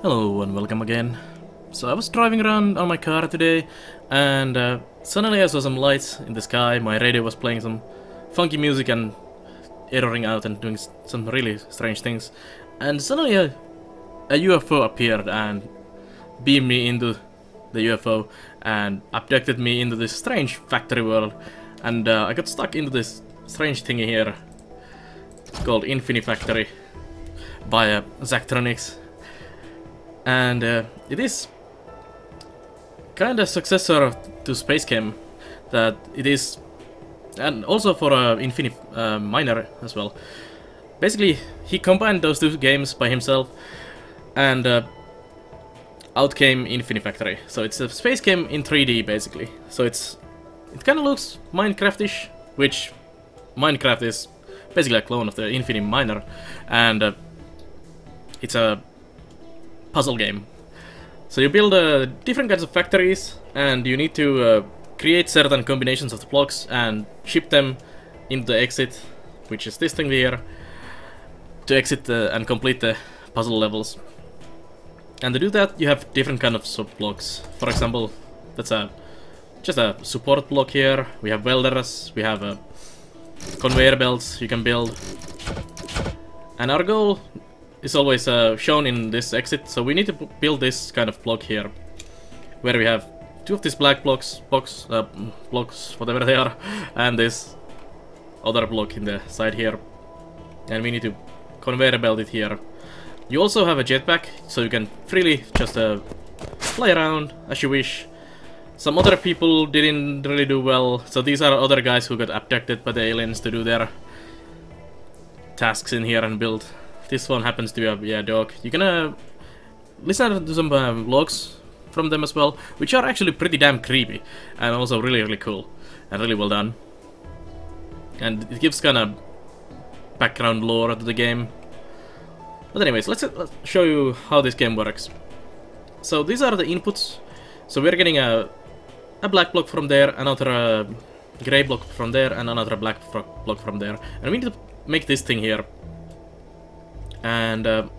Hello and welcome again. So I was driving around on my car today and suddenly I saw some lights in the sky. My radio was playing some funky music and erroring out and doing some really strange things. And suddenly a UFO appeared and beamed me into the UFO and abducted me into this strange factory world. And I got stuck into this strange thingy here called Infinifactory by Zachtronics. And it is kind of successor to Space Chem, that it is, and also for Miner as well. Basically, he combined those two games by himself, and out came Infinifactory. So it's a Space Chem in 3D basically. So it kind of looks Minecraft-ish, which Minecraft is basically a clone of the Infinite Miner, and it's a puzzle game. So you build different kinds of factories, and you need to create certain combinations of the blocks and ship them into the exit, which is this thing here, to exit and complete the puzzle levels. And to do that, you have different kind of sub blocks. For example, that's just a support block here. We have welders, we have conveyor belts you can build, and our goal is always shown in this exit, so we need to build this kind of block here, where we have two of these black blocks, whatever they are, and this other block in the side here, and we need to conveyor belt it here. You also have a jetpack, so you can freely just fly around as you wish. Some other people didn't really do well, so these are other guys who got abducted by the aliens to do their tasks in here and build. This one happens to be a dog. You can listen to some vlogs from them as well, which are actually pretty damn creepy and also really cool and really well done. And it gives kind of background lore to the game. But anyways, let's show you how this game works. So these are the inputs. So we're getting a black block from there, another gray block from there, and another black block from there. And we need to make this thing here. And to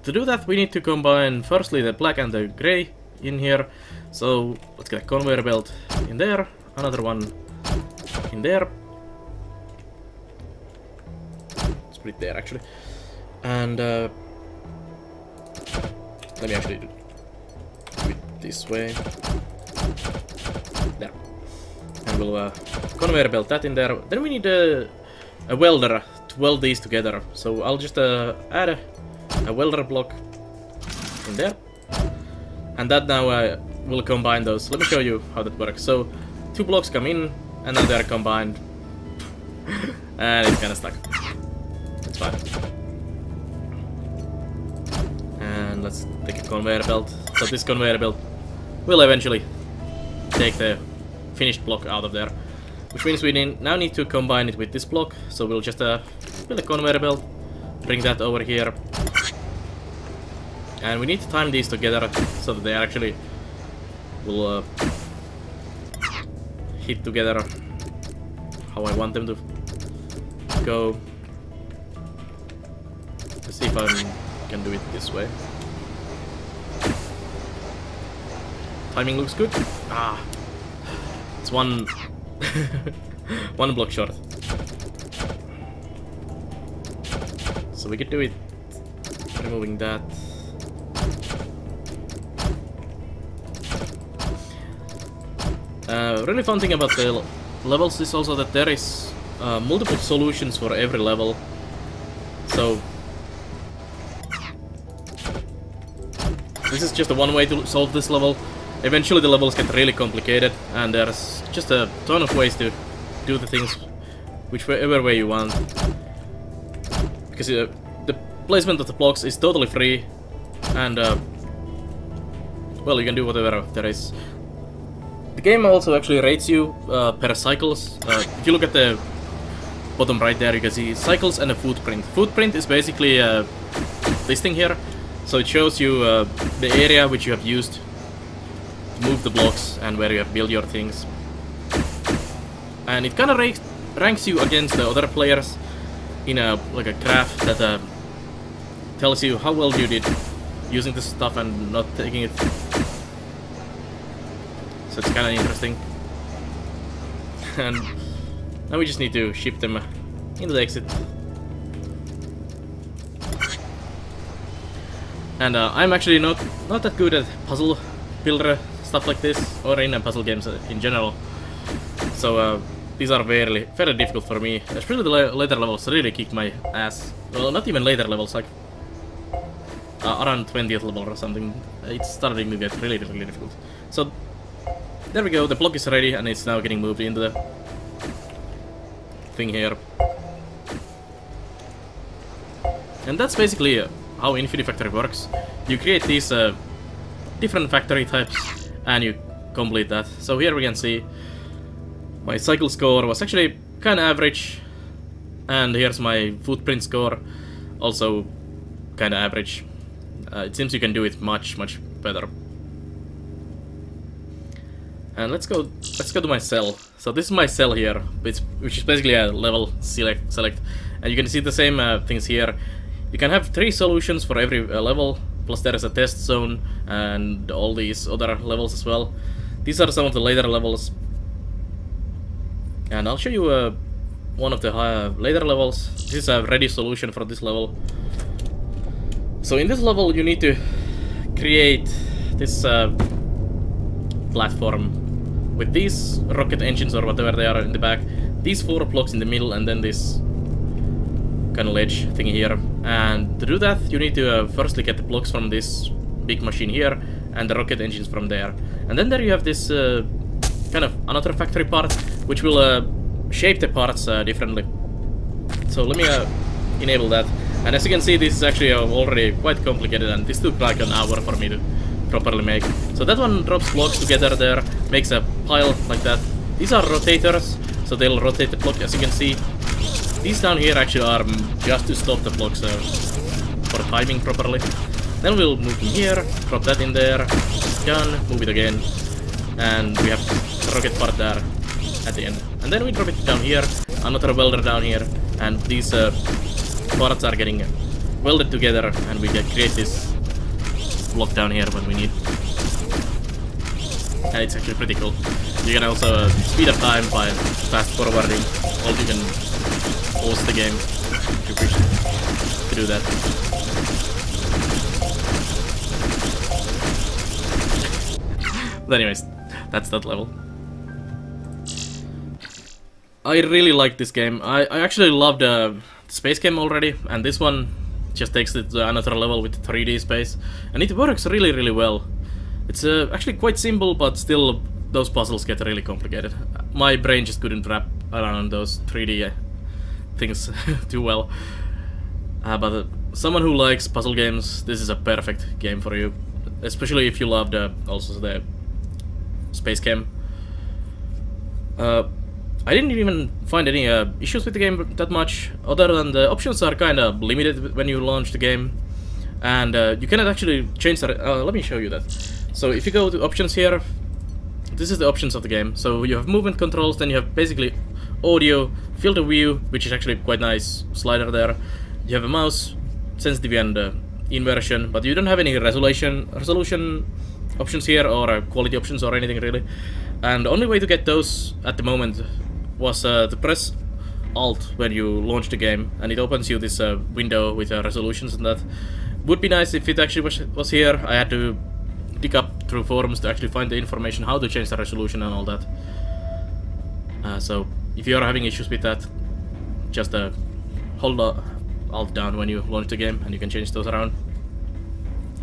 do that, we need to combine firstly the black and the gray in here. So let's get a conveyor belt in there, another one in there. Let's put it there actually. And let me actually do it this way. There. And we'll conveyor belt that in there. Then we need a welder to weld these together. So I'll just add a welder block in there, and that now will combine those. Let me show you how that works. So two blocks come in, and now they're combined, and it's kind of stuck. It's fine. And let's take a conveyor belt. So this conveyor belt will eventually take the finished block out of there, which means we now need to combine it with this block. So we'll just build a conveyor belt, bring that over here, and we need to time these together so that they actually will hit together how I want them to go. Let's see if I can do it this way. Timing looks good. Ah, it's one one block short. So we could do it removing that. Really fun thing about the levels is also that there is multiple solutions for every level. So this is just one way to solve this level. Eventually the levels get really complicated, and there's just a ton of ways to do the things whichever way you want. Because the placement of the blocks is totally free, and well, you can do whatever there is. The game also actually rates you per cycles. If you look at the bottom right there, you can see cycles and a footprint. Footprint is basically this thing here. So it shows you the area which you have used to move the blocks and where you have built your things. And it kind of ranks you against the other players in like a graph that tells you how well you did using this stuff and not taking it. So it's kind of interesting. And now we just need to ship them into the exit. And I'm actually not that good at puzzle builder stuff like this, or in puzzle games in general. So these are fairly difficult for me. Especially the later levels really kick my ass. Well, not even later levels, like around 20th level or something. It's starting to get really difficult. So there we go. The block is ready, and it's now getting moved into the thing here. And that's basically how Infinifactory works. You create these different factory types and you complete that. So here we can see my cycle score was actually kinda average, and here's my footprint score, also kinda average. It seems you can do it much better. And let's go to my cell. So this is my cell here, which is basically a level select, and you can see the same things here. You can have 3 solutions for every level, plus there is a test zone and all these other levels as well. These are some of the later levels. And I'll show you one of the later levels. This is a ready solution for this level. So in this level you need to create this platform with these rocket engines or whatever they are in the back, these 4 blocks in the middle, and then this kind of ledge thing here. And to do that you need to firstly get the blocks from this big machine here and the rocket engines from there. And then there you have this kind of another factory part which will shape the parts differently. So let me enable that. And as you can see, this is actually already quite complicated, and this took like an hour for me to properly make. So that one drops blocks together there, makes a pile like that. These are rotators, so they'll rotate the block, as you can see. These down here actually are just to stop the blocks for timing properly. Then we'll move them here, drop that in there, done, move it again, and we have the rocket part there at the end. And then we drop it down here, another welder down here, and these parts are getting welded together, and we can create this block down here when we need. And it's actually pretty cool. You can also speed up time by fast forwarding, or you can pause the game if you wish to do that. But anyways, that's that level. I really like this game. I actually loved space game already, and this one just takes it to another level with 3D space, and it works really well. It's actually quite simple, but still those puzzles get really complicated. My brain just couldn't wrap around those 3D things too well. But someone who likes puzzle games, this is a perfect game for you, especially if you loved also the space game. I didn't even find any issues with the game that much, other than the options are kind of limited when you launch the game, and you cannot actually change that. Let me show you that. So if you go to options here, this is the options of the game. So you have movement controls, then you have basically audio, field of view, which is actually quite nice slider there. You have a mouse, sensitivity and inversion, but you don't have any resolution options here, or quality options or anything really. And the only way to get those at the moment was to press Alt when you launch the game, and it opens you this window with resolutions and that. Would be nice if it actually was here. I had to dig up through forums to actually find the information how to change the resolution and all that. So if you are having issues with that, just hold Alt down when you launch the game and you can change those around.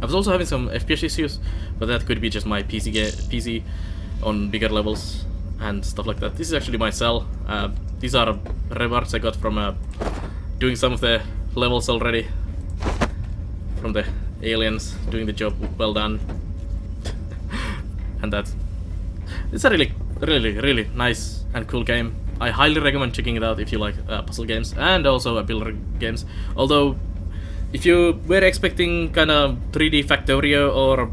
I was also having some FPS issues, but that could be just my PC on bigger levels and stuff like that. This is actually my cell. These are rewards I got from doing some of the levels already, from the aliens doing the job well done. And it's a really nice and cool game. I highly recommend checking it out if you like puzzle games and also builder games. Although if you were expecting kind of 3D Factorio or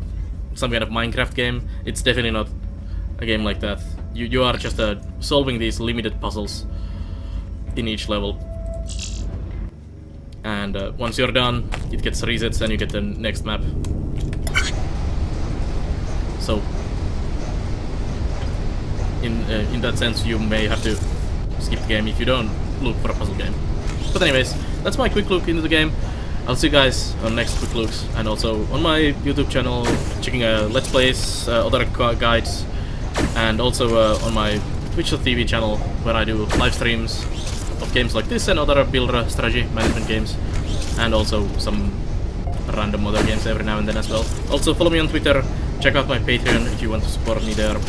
some kind of Minecraft game, it's definitely not a game like that. You are just solving these limited puzzles in each level. And once you're done, it gets resets and you get the next map. So in that sense, you may have to skip the game if you don't look for a puzzle game. But anyways, that's my quick look into the game. I'll see you guys on next quick looks, and also on my YouTube channel, checking Let's Plays, other guides, and also on my Twitch.tv channel, where I do live streams of games like this and other builder strategy management games, and also some random other games every now and then as well. Also follow me on Twitter, check out my Patreon if you want to support me there.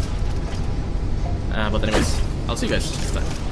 But anyways, I'll see you guys next time.